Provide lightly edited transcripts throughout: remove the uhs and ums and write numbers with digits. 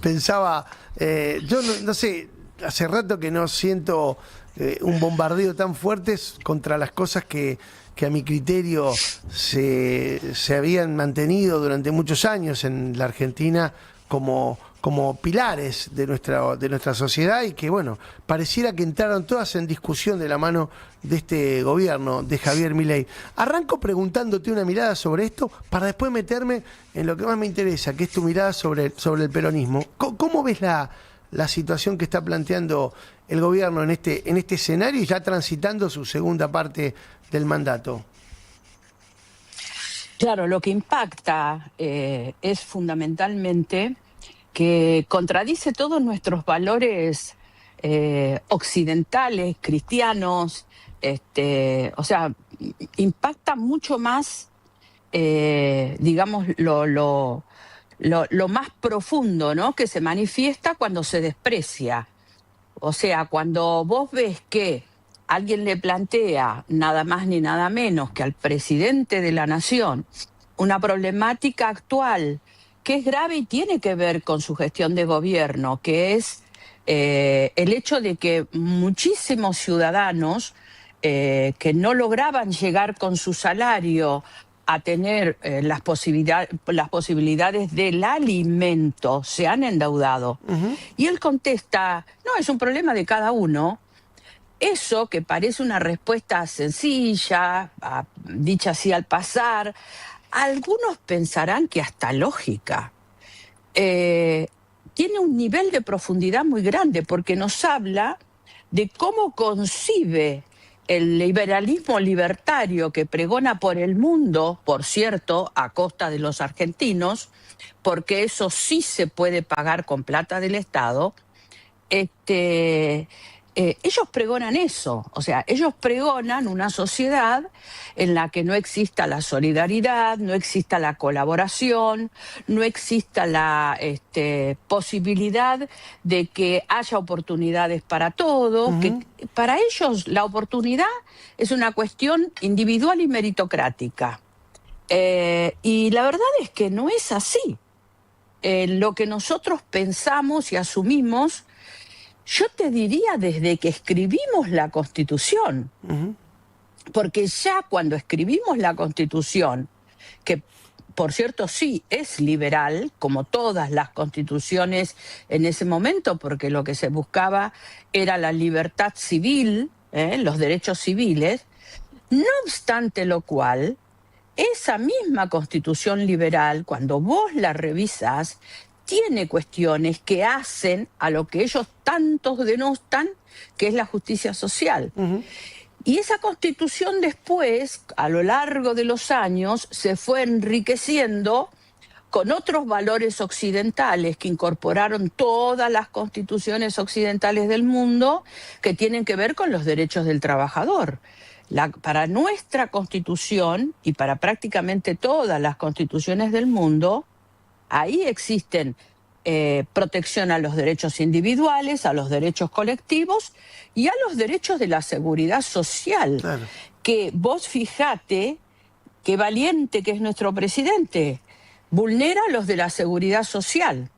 pensaba, yo no sé, hace rato que no siento un bombardeo tan fuerte contra las cosas que a mi criterio se habían mantenido durante muchos años en la Argentina como pilares de nuestra sociedad y que, bueno, pareciera que entraron todas en discusión de la mano de este gobierno de Javier Milei. Arranco preguntándote una mirada sobre esto para después meterme en lo que más me interesa, que es tu mirada sobre el peronismo. ¿Cómo ves la situación que está planteando el gobierno en este escenario y ya transitando su segunda parte del mandato? Claro, lo que impacta es fundamentalmente que contradice todos nuestros valores occidentales, cristianos, o sea, impacta mucho más, digamos, lo más profundo, ¿no?, que se manifiesta cuando se desprecia. O sea, cuando vos ves que alguien le plantea nada más ni nada menos que al presidente de la nación una problemática actual que es grave y tiene que ver con su gestión de gobierno, que es el hecho de que muchísimos ciudadanos que no lograban llegar con su salario a tener las posibilidades del alimento, se han endeudado. Y él contesta, no, es un problema de cada uno. Eso, que parece una respuesta sencilla, dicha así al pasar, algunos pensarán que hasta lógica. Tiene un nivel de profundidad muy grande porque nos habla de cómo concibe el liberalismo libertario que pregona por el mundo, por cierto, a costa de los argentinos, porque eso sí se puede pagar con plata del Estado. Ellos pregonan eso, o sea, ellos pregonan una sociedad en la que no exista la solidaridad, no exista la colaboración, no exista la posibilidad de que haya oportunidades para todos, que para ellos la oportunidad es una cuestión individual y meritocrática. Y la verdad es que no es así. Lo que nosotros pensamos y asumimos, yo te diría desde que escribimos la Constitución, porque ya cuando escribimos la Constitución, que por cierto sí es liberal, como todas las constituciones en ese momento, porque lo que se buscaba era la libertad civil, los derechos civiles, no obstante lo cual, esa misma Constitución liberal, cuando vos la revisás, tiene cuestiones que hacen a lo que ellos tantos denostan, que es la justicia social. Y esa Constitución después, a lo largo de los años, se fue enriqueciendo con otros valores occidentales que incorporaron todas las constituciones occidentales del mundo, que tienen que ver con los derechos del trabajador. Para nuestra Constitución y para prácticamente todas las constituciones del mundo, ahí existen protección a los derechos individuales, a los derechos colectivos y a los derechos de la seguridad social. Claro. Que vos fijate qué valiente que es nuestro presidente. Vulnera los de la seguridad social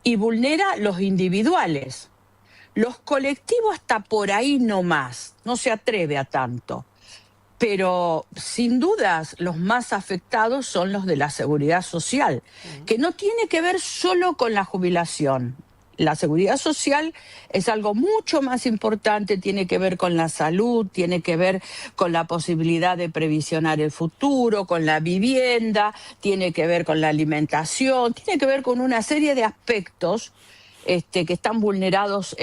y vulnera los individuales. Los colectivos hasta por ahí nomás, no se atreve a tanto. Pero sin dudas los más afectados son los de la seguridad social, que no tiene que ver solo con la jubilación. La seguridad social es algo mucho más importante, tiene que ver con la salud, tiene que ver con la posibilidad de previsionar el futuro, con la vivienda, tiene que ver con la alimentación, tiene que ver con una serie de aspectos que están vulnerados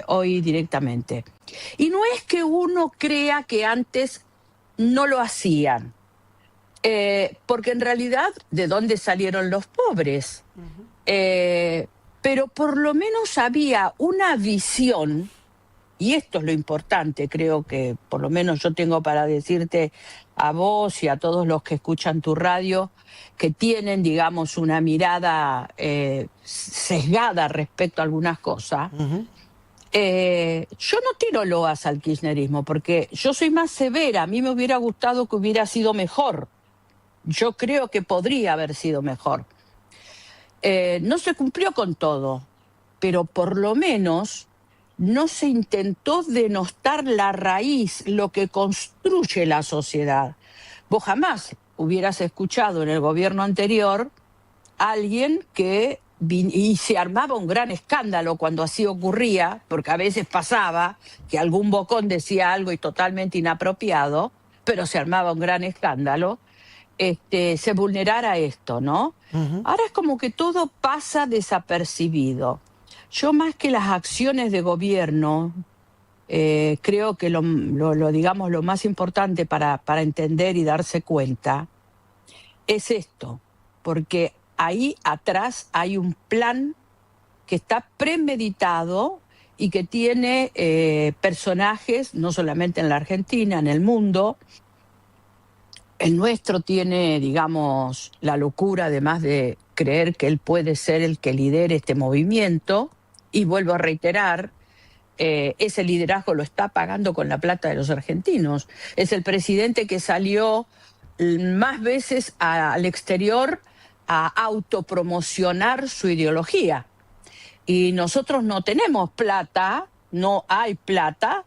hoy directamente. Y no es que uno crea que antes no lo hacían, porque en realidad, ¿de dónde salieron los pobres? Pero por lo menos había una visión, y esto es lo importante, creo que por lo menos yo tengo para decirte a vos y a todos los que escuchan tu radio, que tienen, digamos, una mirada sesgada respecto a algunas cosas. Yo no tiro loas al kirchnerismo, porque yo soy más severa. A mí me hubiera gustado que hubiera sido mejor. Yo creo que podría haber sido mejor. No se cumplió con todo, pero por lo menos no se intentó denostar la raíz, lo que construye la sociedad. Vos jamás hubieras escuchado en el gobierno anterior a alguien que y se armaba un gran escándalo cuando así ocurría, porque a veces pasaba que algún bocón decía algo y totalmente inapropiado, pero se armaba un gran escándalo, se vulnerara esto, ¿no? Ujú. Ahora es como que todo pasa desapercibido. Yo más que las acciones de gobierno, creo que digamos, lo más importante para entender y darse cuenta es esto, porque ahí atrás hay un plan que está premeditado y que tiene personajes, no solamente en la Argentina, en el mundo. El nuestro tiene, digamos, la locura, además de creer que él puede ser el que lidere este movimiento, y vuelvo a reiterar, ese liderazgo lo está pagando con la plata de los argentinos. Es el presidente que salió más veces al exterior a autopromocionar su ideología. Y nosotros no tenemos plata, no hay plata,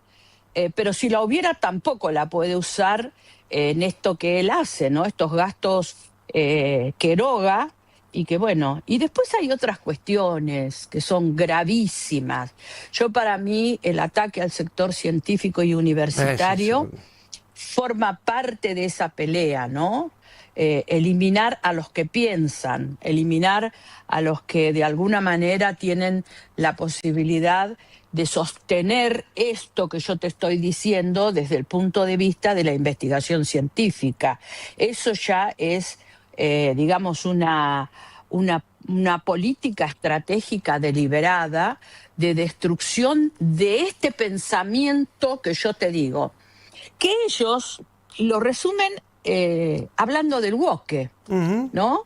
pero si la hubiera tampoco la puede usar en esto que él hace, ¿no? Estos gastos que eroga y que bueno. Y después hay otras cuestiones que son gravísimas. Para mí el ataque al sector científico y universitario forma parte de esa pelea, ¿no? Eliminar a los que piensan, eliminar a los que de alguna manera tienen la posibilidad de sostener esto que yo te estoy diciendo desde el punto de vista de la investigación científica. Eso ya es, digamos, una política estratégica deliberada de destrucción de este pensamiento que yo te digo, que ellos lo resumen hablando del woke, ¿no?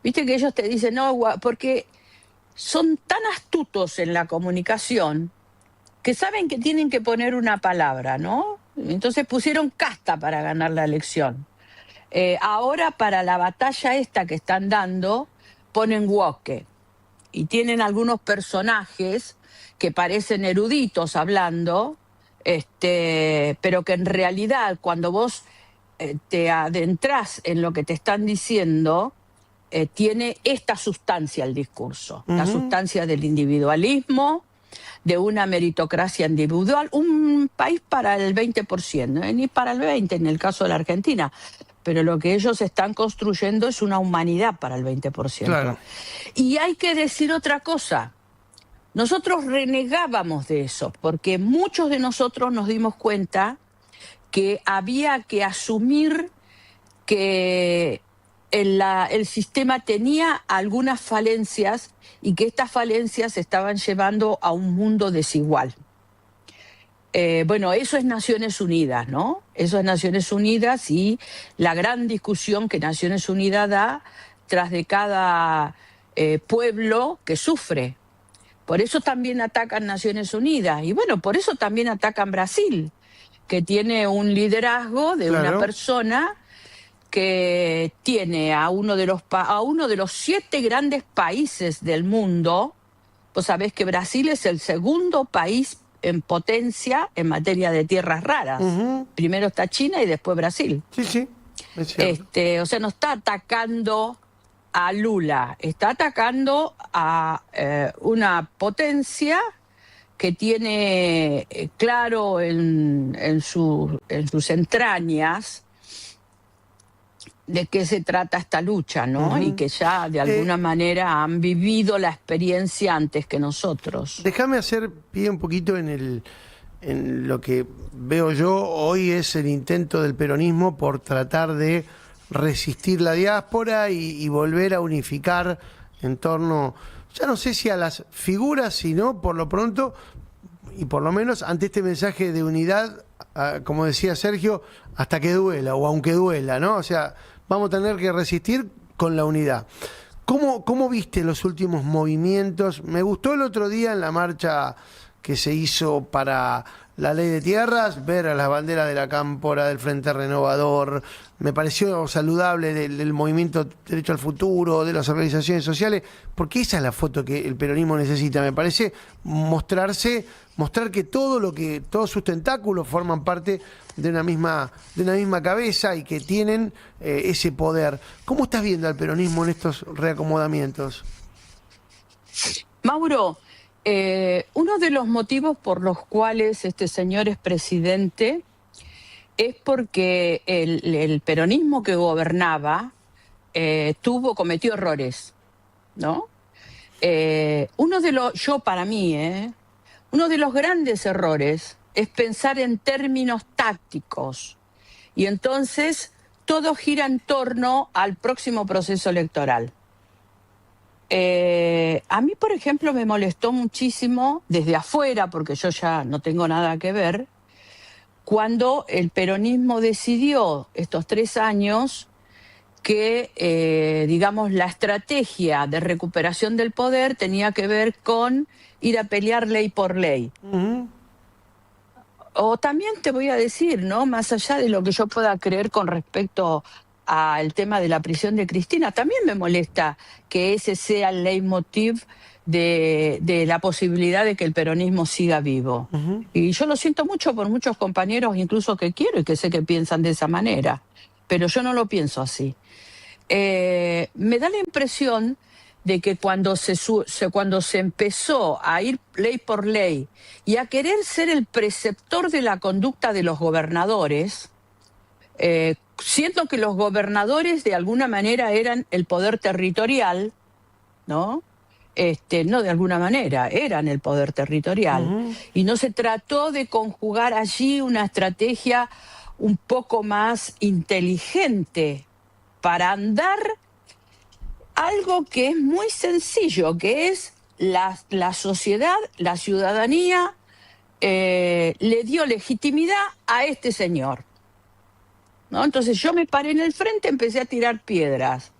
Viste que ellos te dicen, no, porque son tan astutos en la comunicación que saben que tienen que poner una palabra, ¿no? Entonces pusieron casta para ganar la elección. Ahora para la batalla esta que están dando, ponen woke. Y tienen algunos personajes que parecen eruditos hablando, pero que en realidad cuando vos te adentrás en lo que te están diciendo, tiene esta sustancia el discurso, la sustancia del individualismo, de una meritocracia individual, un país para el 20%, ni para el 20% en el caso de la Argentina, pero lo que ellos están construyendo es una humanidad para el 20%. Claro. Y hay que decir otra cosa, nosotros renegábamos de eso, porque muchos de nosotros nos dimos cuenta que había que asumir que el sistema tenía algunas falencias y que estas falencias estaban llevando a un mundo desigual. Bueno, eso es Naciones Unidas, ¿no? Eso es Naciones Unidas y la gran discusión que Naciones Unidas da tras de cada pueblo que sufre. Por eso también atacan Naciones Unidas y bueno, por eso también atacan Brasil, que tiene un liderazgo de una persona que tiene a uno de los 7 grandes países del mundo. Vos sabés que Brasil es el segundo país en potencia en materia de tierras raras. Primero está China y después Brasil. Sí, sí, es cierto. O sea, no está atacando a Lula, está atacando a una potencia que tiene claro en sus entrañas de qué se trata esta lucha, ¿no? Y que ya de alguna manera han vivido la experiencia antes que nosotros. Déjame hacer pie un poquito en lo que veo yo hoy es el intento del peronismo por tratar de resistir la diáspora y volver a unificar en torno, ya no sé si a las figuras, sino por lo pronto, y por lo menos ante este mensaje de unidad, como decía Sergio, hasta que duela o aunque duela, ¿no? O sea, vamos a tener que resistir con la unidad. ¿Cómo viste los últimos movimientos? Me gustó el otro día en la marcha que se hizo para la ley de tierras, ver a las banderas de la Cámpora, del Frente Renovador, me pareció saludable del movimiento Derecho al Futuro, de las organizaciones sociales, porque esa es la foto que el peronismo necesita, me parece mostrar que todos sus tentáculos forman parte de una misma cabeza y que tienen ese poder. ¿Cómo estás viendo al peronismo en estos reacomodamientos? Mauro, uno de los motivos por los cuales este señor es presidente es porque el peronismo que gobernaba cometió errores, ¿no? Para mí, uno de los grandes errores es pensar en términos tácticos y entonces todo gira en torno al próximo proceso electoral. A mí, por ejemplo, me molestó muchísimo desde afuera, porque yo ya no tengo nada que ver, cuando el peronismo decidió estos 3 años que, digamos, la estrategia de recuperación del poder tenía que ver con ir a pelear ley por ley. O también te voy a decir, ¿no? Más allá de lo que yo pueda creer con respecto al tema de la prisión de Cristina, también me molesta que ese sea el leitmotiv de la posibilidad de que el peronismo siga vivo. Y yo lo siento mucho por muchos compañeros, incluso que quiero y que sé que piensan de esa manera, pero yo no lo pienso así. Me da la impresión de que cuando se empezó a ir ley por ley y a querer ser el preceptor de la conducta de los gobernadores, siento que los gobernadores de alguna manera eran el poder territorial, ¿no? No de alguna manera, eran el poder territorial. Y no se trató de conjugar allí una estrategia un poco más inteligente para andar algo que es muy sencillo, que es la sociedad, la ciudadanía, le dio legitimidad a este señor, ¿no? Entonces yo me paré en el frente, empecé a tirar piedras.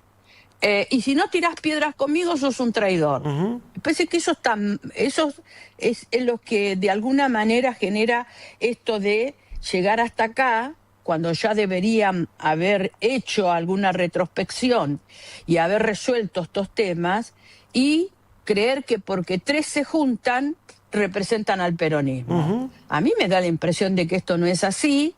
Y si no tirás piedras conmigo, sos un traidor. Me parece que eso es lo que de alguna manera genera esto de llegar hasta acá, cuando ya deberían haber hecho alguna retrospección y haber resuelto estos temas, y creer que porque 3 se juntan, representan al peronismo. A mí me da la impresión de que esto no es así,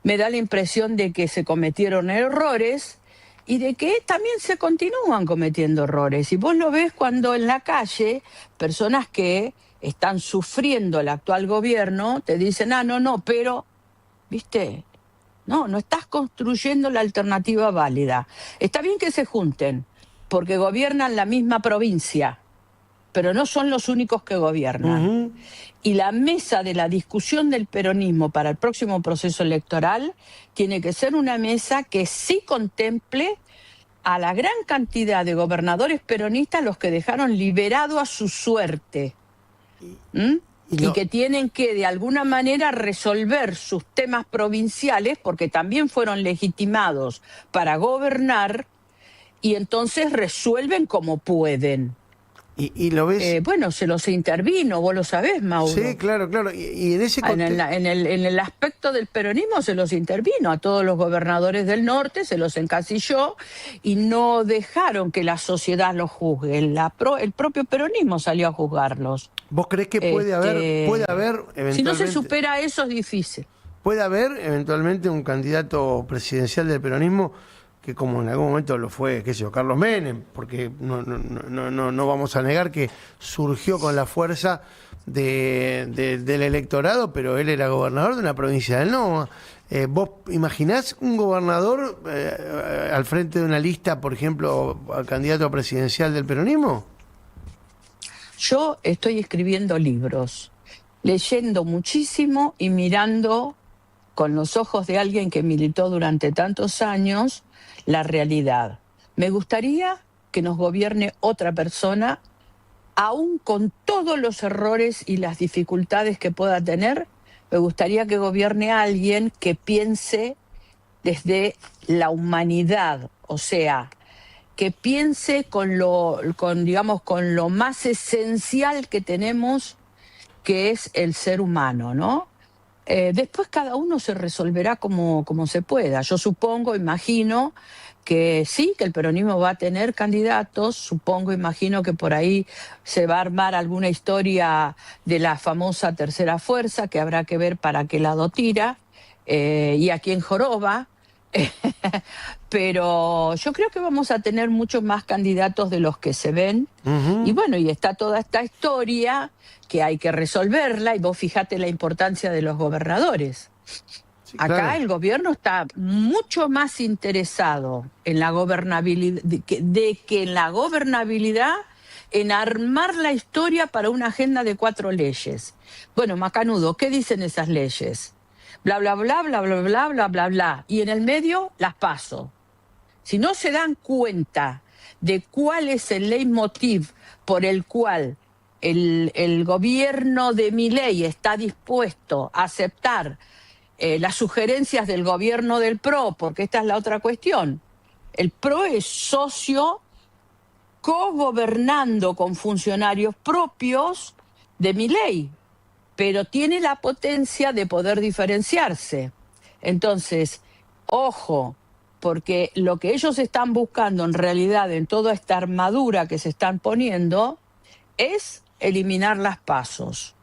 me da la impresión de que se cometieron errores y de que también se continúan cometiendo errores. Y vos lo ves cuando en la calle personas que están sufriendo el actual gobierno te dicen, no, pero, ¿viste? No estás construyendo la alternativa válida. Está bien que se junten, porque gobiernan la misma provincia, pero no son los únicos que gobiernan. Y la mesa de la discusión del peronismo para el próximo proceso electoral tiene que ser una mesa que sí contemple a la gran cantidad de gobernadores peronistas, los que dejaron liberado a su suerte. Y que tienen que, de alguna manera, resolver sus temas provinciales, porque también fueron legitimados para gobernar, y entonces resuelven como pueden. ¿Y lo ves? Bueno, se los intervino, vos lo sabés, Mauro. Sí, claro. Y en ese contexto... En el aspecto del peronismo se los intervino, a todos los gobernadores del norte se los encasilló y no dejaron que la sociedad los juzgue. El propio peronismo salió a juzgarlos. ¿Vos creés que puede haber eventualmente... Si no se supera eso, es difícil. ¿Puede haber eventualmente un candidato presidencial del peronismo que, como en algún momento lo fue, qué sé yo, Carlos Menem, porque no vamos a negar que surgió con la fuerza del electorado, pero él era gobernador de una provincia del NOA? ¿Vos imaginás un gobernador al frente de una lista, por ejemplo, candidato presidencial del peronismo? Yo estoy escribiendo libros, leyendo muchísimo y mirando con los ojos de alguien que militó durante tantos años la realidad. Me gustaría que nos gobierne otra persona, aún con todos los errores y las dificultades que pueda tener. Me gustaría que gobierne a alguien que piense desde la humanidad, o sea, que piense con lo más esencial que tenemos, que es el ser humano, ¿no? Después cada uno se resolverá como se pueda. Yo supongo, imagino que sí, que el peronismo va a tener candidatos, supongo, imagino que por ahí se va a armar alguna historia de la famosa tercera fuerza, que habrá que ver para qué lado tira y a quién joroba. Pero yo creo que vamos a tener muchos más candidatos de los que se ven. Y Ujú. bueno, y está toda esta historia que hay que resolverla, y vos fijate la importancia de los gobernadores. Sí, Acá claro. el gobierno está mucho más interesado en la gobernabilidad, de que en la gobernabilidad, en armar la historia para una agenda de 4 leyes. Bueno, macanudo, ¿qué dicen esas leyes? Bla, bla, bla, bla, bla, bla, bla, bla, bla. Y en el medio las paso. Si no se dan cuenta de cuál es el leitmotiv por el cual el gobierno de Milei está dispuesto a aceptar las sugerencias del gobierno del PRO, porque esta es la otra cuestión. El PRO es socio cogobernando con funcionarios propios de Milei, pero tiene la potencia de poder diferenciarse. Entonces, ojo, porque lo que ellos están buscando en realidad en toda esta armadura que se están poniendo es eliminar las pasos.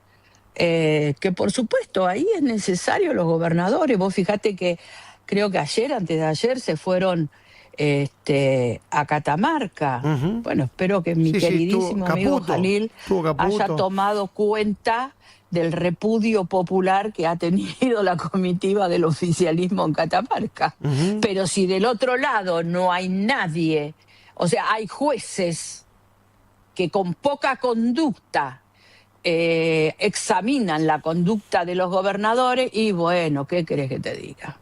Que por supuesto ahí es necesario los gobernadores. Vos fijate que creo que ayer, antes de ayer, se fueron a Catamarca. Ujú. Bueno, espero que mi Sí, sí, estuvo queridísimo amigo Caputo. Jalil Estuvo haya Caputo. tomado cuenta del repudio popular que ha tenido la comitiva del oficialismo en Catamarca. Ujú. Pero si del otro lado no hay nadie, o sea, hay jueces que con poca conducta examinan la conducta de los gobernadores, y bueno, ¿qué querés que te diga?